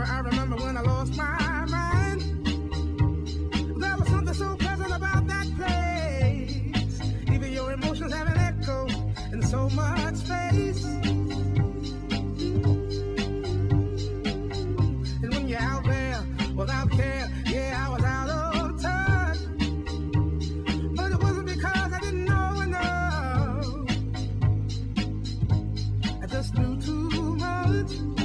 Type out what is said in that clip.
I remember when I lost my mind. There was something so pleasant about that place. Even your emotions have an echo in so much space. And when you're out there without care, yeah, I was out of touch. But it wasn't because I didn't know enough. I just knew too much.